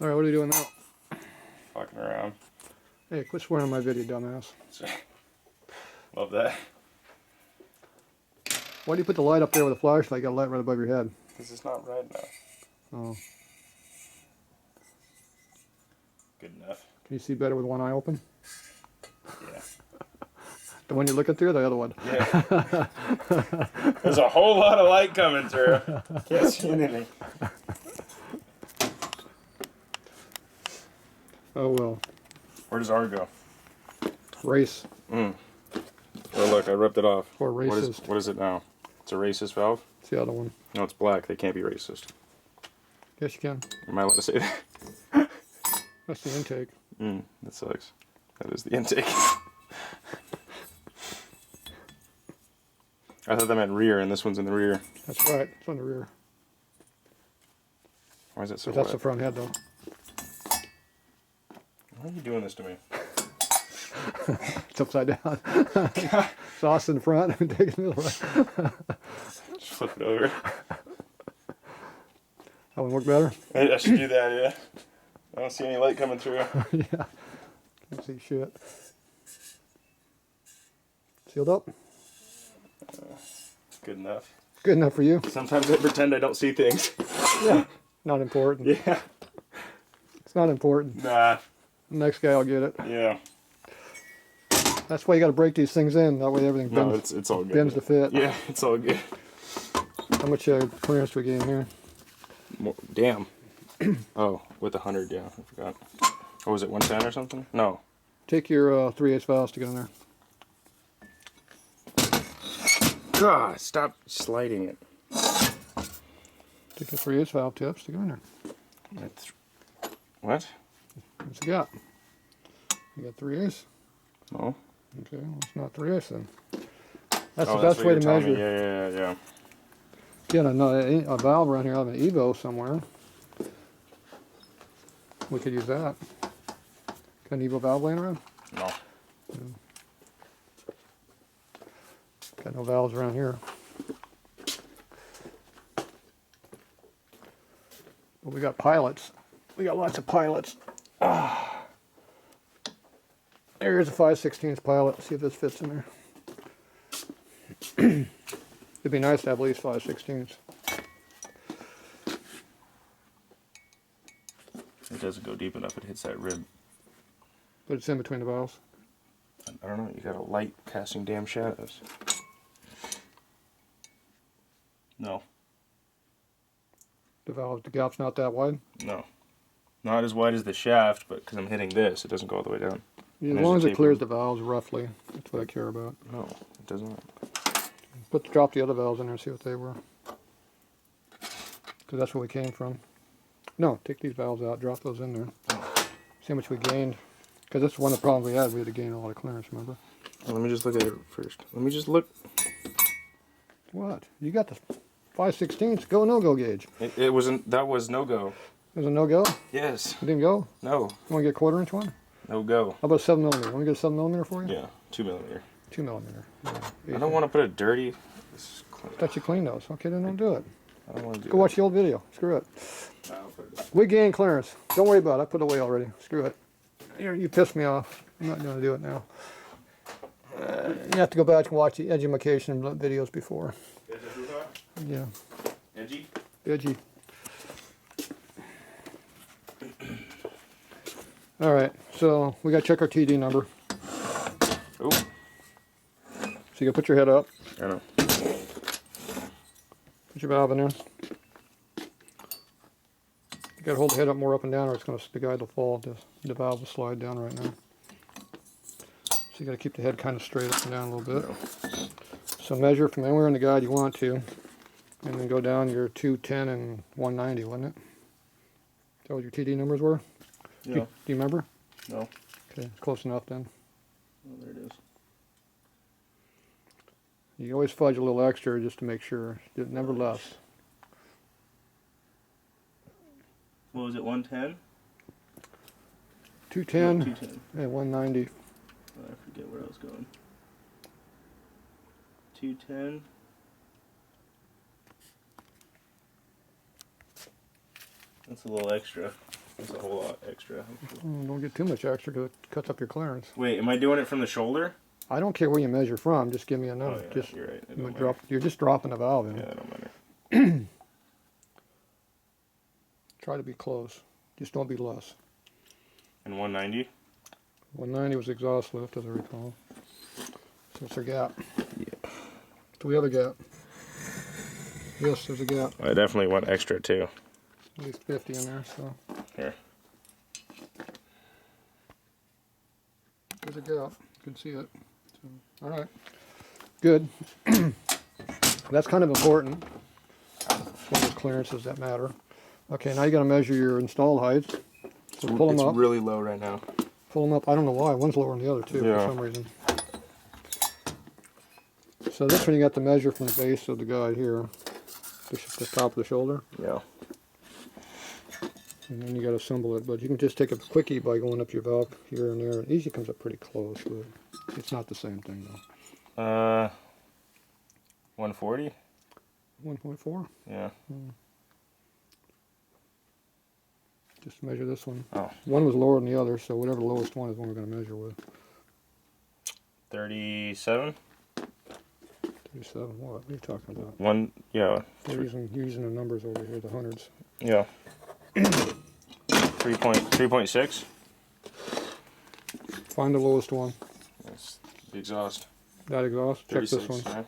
Alright, what are you doing now? Fucking around. Hey, quit swearing on my video, dumbass. Love that. Why do you put the light up there with a flashlight? You got a light right above your head. Because it's not red enough. Oh. Good enough. Can you see better with one eye open? Yeah. The one you're looking through or the other one? Yeah. There's a whole lot of light coming through. Can't see anything. Oh well. Where does R go? Race. Oh look, I ripped it off. Or racist. What is it now? It's a racist valve? It's the other one. No, it's black. They can't be racist. Yes, you can. Am I allowed to say that? That's the intake. That sucks. That is the intake. I thought that meant rear, and this one's in the rear. That's right. It's on the rear. Why is it so But that's wet? the front head, though. Why are you doing this to me? It's upside down. Sauce in the front and take it to the right. Just flip it over. That one work better? I should do that, yeah. I don't see any light coming through. Yeah. Can't see shit. Sealed up? Good enough. Good enough for you? Sometimes I pretend I don't see things. Yeah. Not important. Yeah. It's not important. Nah. The next guy will get it. Yeah. That's why you got to break these things in. That way everything bends, it's all good. bends to fit. Yeah, it's all good. How much clearance do we gain here? Damn. Oh, with 100, yeah, I forgot. What was it, 110 or something? No. Take your 3/8 valves to get in there. God, stop sliding it. Take your 3/8 valve tips to get in there. What? What's you got? You got 3/8? No. Okay, well, it's not 3/8 then. That's Oh, the best way to measure. Me. Yeah. Get a valve around here. I have an Evo somewhere. We could use that. Got an Evo valve laying around? No. Got no valves around here. But we got pilots. We got lots of pilots. There's a 5/16 pilot. See if this fits in there. It'd be nice to have at least 5/16. It doesn't go deep enough. It hits that rib. But it's in between the valves. I don't know. You got a light casting damn shadows. No. The gap's not that wide? No. Not as wide as the shaft, but because I'm hitting this, it doesn't go all the way down. Yeah, as long as it clears the valves roughly. That's what I care about. No, it doesn't. Drop the other valves in there and see what they were. Because that's where we came from. No, take these valves out, drop those in there. See how much we gained. Because that's one of the problems we had. We had to gain a lot of clearance, remember? Well, let me just look at it first. Let me just look. What? You got the 5/16 go no-go gauge. It wasn't. That was no go. It was a no-go? Yes. You didn't go? No. You want to get a 1/4 inch one? No go. How about a 7mm? Want to get a 7mm for you? Yeah, 2mm. 2mm. Yeah. I don't want to put a dirty. Thought you cleaned those. Okay, then don't do it. I don't want to do. Go watch the old video. Screw it. We gained clearance. Don't worry about it. I put it away already. Screw it. You pissed me off. I'm not going to do it now. You have to go back and watch the edumacation videos before. Yeah. Edgy? Edgy. All right, so we got to check our TD number. Oh. So you got to put your head up. I know. Put your valve in there. You got to hold the head up more up and down, or the guide will fall. The valve will slide down right now. So you got to keep the head kind of straight up and down a little bit. No. So measure from anywhere in the guide you want to, and then go down your 210 and 190, wasn't it? Is that what your TD numbers were? Yeah. Do you remember? No. Okay, close enough then. Oh, there it is. You always fudge a little extra just to make sure. Never less. What was it, 110? 210 no, 210. and 190. Oh, I forget where I was going. 210. That's a little extra. That's a whole lot extra. Don't get too much extra because it cuts up your clearance. Wait, am I doing it from the shoulder? I don't care where you measure from. Just give me a number. Oh, yeah, Just you're right. It you don't drop. You're just dropping the valve in. Yeah, that don't matter. Try to be close. Just don't be less. And 190? 190 was exhaust lift, as I recall. So it's a gap. Yeah. Do we have a gap? Yes, there's a gap. I definitely want extra too. At least 50 in there, so. Here. There's a gap. You can see it. So, all right. Good. That's kind of important. It's one of the clearances that matter. Okay, now you got to measure your installed heights. So pull them up. It's really low right now. Pull them up. I don't know why. One's lower than the other too Yeah. for some reason. So this one you got to measure from the base of the guide here, the top of the shoulder, Yeah. and then you got to assemble it. But you can just take a quickie by going up your valve here and there. It usually comes up pretty close, but it's not the same thing though. 140? 1.4. Yeah. Just measure this one. Oh. One was lower than the other, so whatever the lowest one is one we're going to measure with. 37? 37. What are you talking about? Yeah. You're using the numbers over here, the hundreds. Yeah. 3.6? Find the lowest one. That's the exhaust. That exhaust. Check 36, this one. yeah.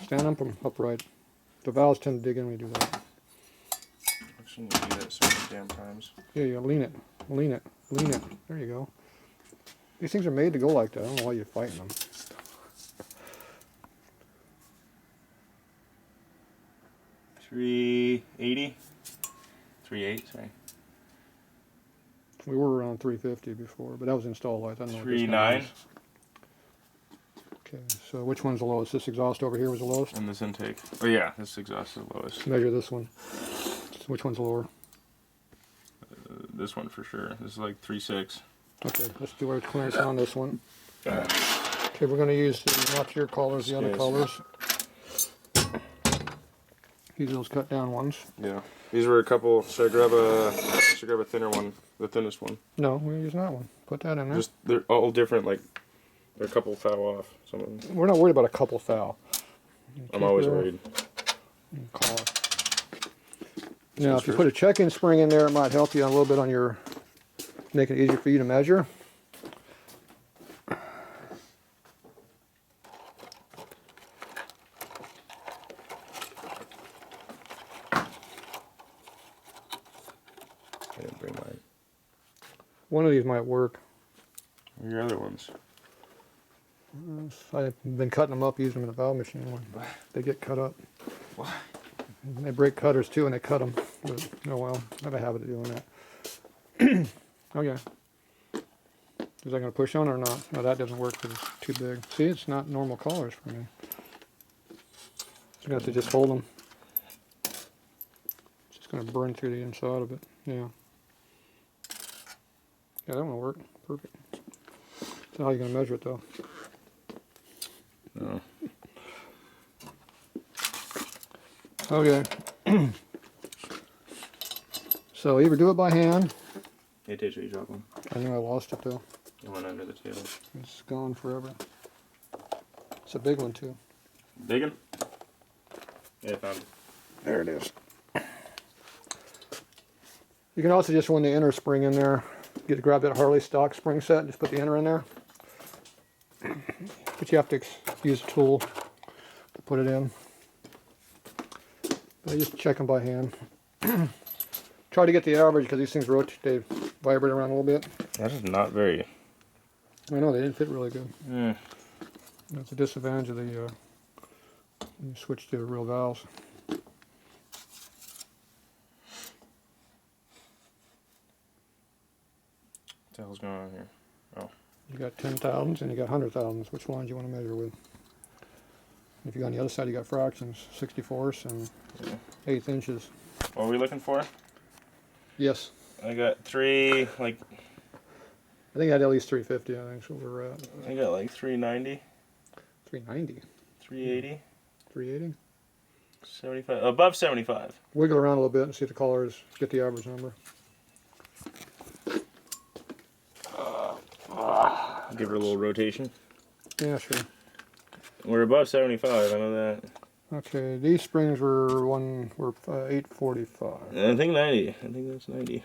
Stand up and upright. The valves tend to dig in when you do that. I shouldn't do that so many damn times. Yeah, yeah, lean it. Lean it. Lean it. There you go. These things are made to go like that. I don't know why you're fighting them. 380? 3.8, sorry. We were around 350 before, but that was installed light. I don't know what this 3.9? guy is. Okay, so which one's the lowest? This exhaust over here was the lowest? And this intake. Oh yeah, this exhaust is the lowest. Measure this one. So which one's lower? This one for sure. This is like 3.6. Okay, let's do our clearance on this one. Okay, we're going to use not your colors, the other Yes. colors. Use those cut down ones. Yeah. These were a couple. Should I grab a thinner one? The thinnest one. No, we're using that one. Put that in there. Just they're all different. Like they're a couple foul off. Some of them. We're not worried about a couple foul. I'm always worried. Collar. Now, if you put a check-in spring in there, it might help you a little bit on your, make it easier for you to measure. I didn't bring mine. One of these might work. Where are your other ones? I've been cutting them up, using them in the valve machine. They get cut up. Why? And they break cutters too, and they cut them. But, oh well, I have a habit of doing that. Okay. Is that going to push on or not? No, that doesn't work because it's too big. See, it's not normal colors for me. You're going to have to just hold them. It's just going to burn through the inside of it. Yeah. Yeah, that one will work. Perfect. So how are you going to measure it though? No. Okay. So either do it by hand. Hey, Tatro, you drop one. I know I lost it though. The one under the table. It's gone forever. It's a big one too. Big one? Yeah, I found it. There it is. You can also just run the inner spring in there. Grab that Harley stock spring set and just put the inner in there. But you have to use a tool to put it in. But I just check them by hand. Try to get the average because these things rotate, they vibrate around a little bit. That is not very. I know they didn't fit really good. Mm. That's a disadvantage of the when you switch to real valves. What the hell's going on here? Oh. You got 10,000s and you got 100,000s. Which ones you want to measure with? If you go on the other side, you got fractions, 64ths and 1/8 inches. What are we looking for? Yes. I got three, like. I think I had at least 350, I think, so we're at. I got like 390, 390. 380. 380? 75. Above 75. Wiggle around a little bit and see if the colors get the average number. Give her a little rotation. Yeah, sure. We're above 75. I know that. Okay, these springs were 845. I think 90. I think that's 90.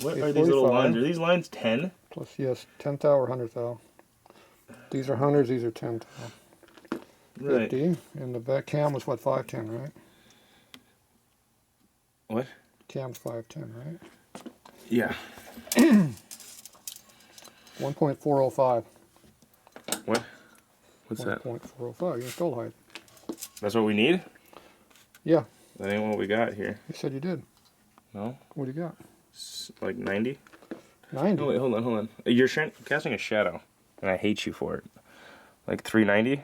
What are these little lines? Are these lines 10? Plus, yes, 10 thou or 100 thou. These are hundreds, these are 10 thou. Right. 50, and the back cam was what, 510, right? What? Cam's 510, right? Yeah. 1.405. What? What's that? 1.405, your skull height. That's what we need? Yeah. That ain't what we got here. You said you did. No? What do you got? Like 90? 90. Oh, wait, hold on. You're casting a shadow, and I hate you for it. Like 390?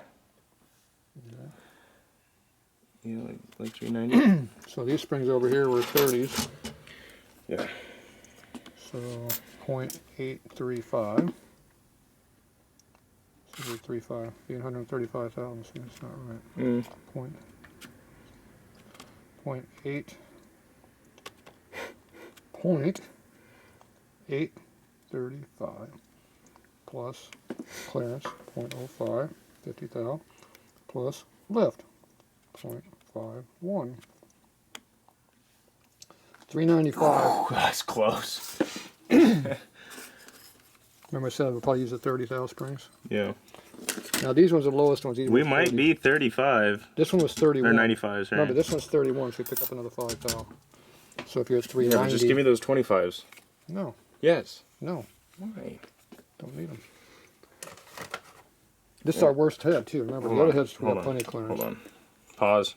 Yeah, like 390? So these springs over here were 30s. Yeah. So 0.835. So 35, 835,000, so that's not right. Point 835 plus clearance 0.05, 50 thou, plus lift 0.51. 395. That's close. Remember I said I would probably use the 30 thou springs? Yeah. Now these ones are the lowest ones. We might be 35. This one was 31. Or 95, sorry. No, but this one's 31, so you pick up another 5 thou. So if you're at 390... Yeah, but just give me those 25s. No. Yes. No. Why? Don't need them. This is our worst head, too. Remember, the other heads got plenty of clearance. Hold on. Pause.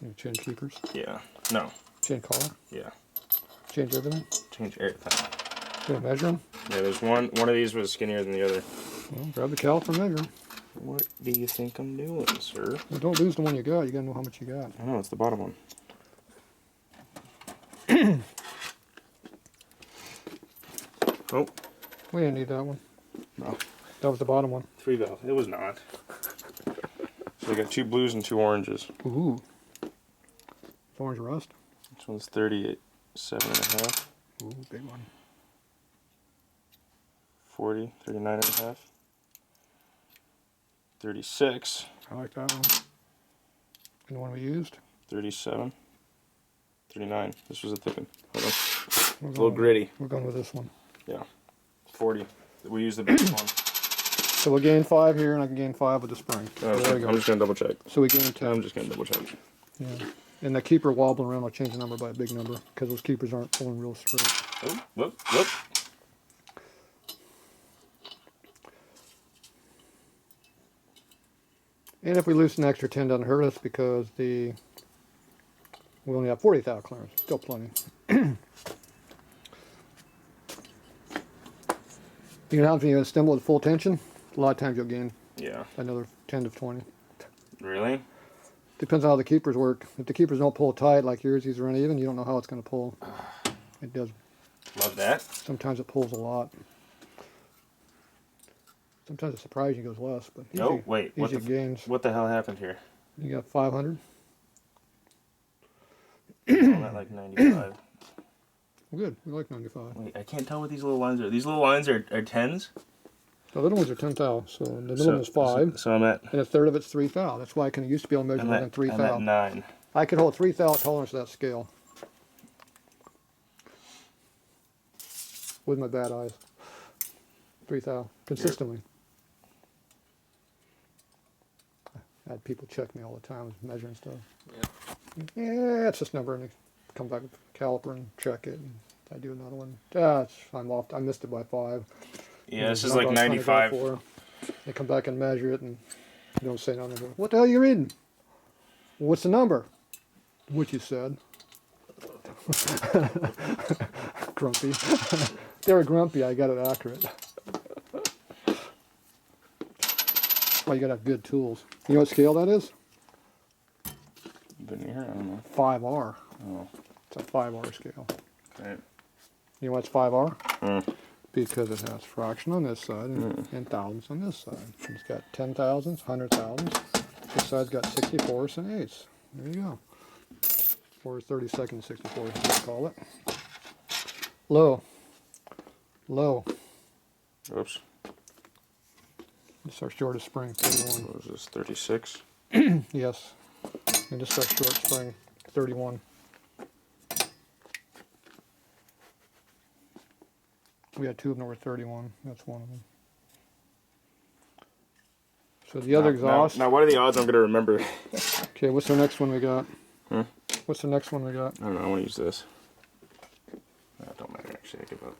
You change keepers? Yeah. No. Change collar? Yeah. Change everything? Change everything. Can I measure them? Yeah, there's one of these was skinnier than the other. Well, grab the caliper and measure them. What do you think I'm doing, sir? Well, don't lose the one you got. You gotta know how much you got. I know, it's the bottom one. Oh. We didn't need that one. No. That was the bottom one. 3 valves. It was not. So I got 2 blues and 2 oranges. Ooh. Orange rust. This one's 37.5. Ooh, big one. 40, 39.5. 36. I like that one. And the one we used? 37. 39. This was a thick one. Hold on. It's A a little gritty. We're going with this one. Yeah. 40. We used the biggest one. So we'll gain 5 here, and I can gain 5 with the spring. Oh, There we go. I'm just going to double check. So we gain 10. I'm just going to double check. Yeah. And the keeper wobbling around, I'll change the number by a big number, because those keepers aren't pulling real straight. Oh, whoop. And if we lose an extra 10, doesn't hurt us, because we only have 40 thou clearance. Still plenty. You know how when you assemble at full tension? A lot of times you'll gain another 10 to 20. Really? Depends on how the keepers work. If the keepers don't pull tight like yours, these are uneven, you don't know how it's going to pull. It does. Love that. Sometimes it pulls a lot. Sometimes it's surprising it goes less, but No, wait. gains. What the hell happened here? You got 500. I'm at like 95. Good. We like 95. Wait, I can't tell what these little lines are. These little lines are 10s? The little ones are 10 thou, so the middle one is 5. So I'm at... And a third of it's 3 thou. That's why I can used to be able to measure more than 3 I'm thou. at 9. I could hold 3 thou tolerance to that scale. With my bad eyes. 3 thou. Consistently. I had people check me all the time measuring stuff. Yeah, it's this number, and they come back with the caliper and check it. And I do another one. I'm off. I missed it by 5. Yeah, this is like 95. They come back and measure it, and you don't say nothing. What the hell are you reading? What's the number? What you said. Grumpy. They were grumpy. I got it accurate. Well, you gotta have good tools. You know what scale that is? Veneer? I don't know. 5R. Oh. It's a 5R scale. Okay. You know why it's 5R? Because it has fraction on this side and thousands on this side. It's got 10 thousandths, 100 thousandths, This side's got 64ths and 8ths. There you go. Or 32nd 64ths, as we call it. Low. Low. Oops. This is our shortest spring, 31. What was this, 36? Yes. And this is our short spring, 31. We had two of them that were 31. That's one of them. So the other exhaust. Now, what are the odds I'm going to remember? Okay, what's the next one we got? Hmm? What's the next one we got? I don't know. I want to use this. That don't matter, actually. I give up.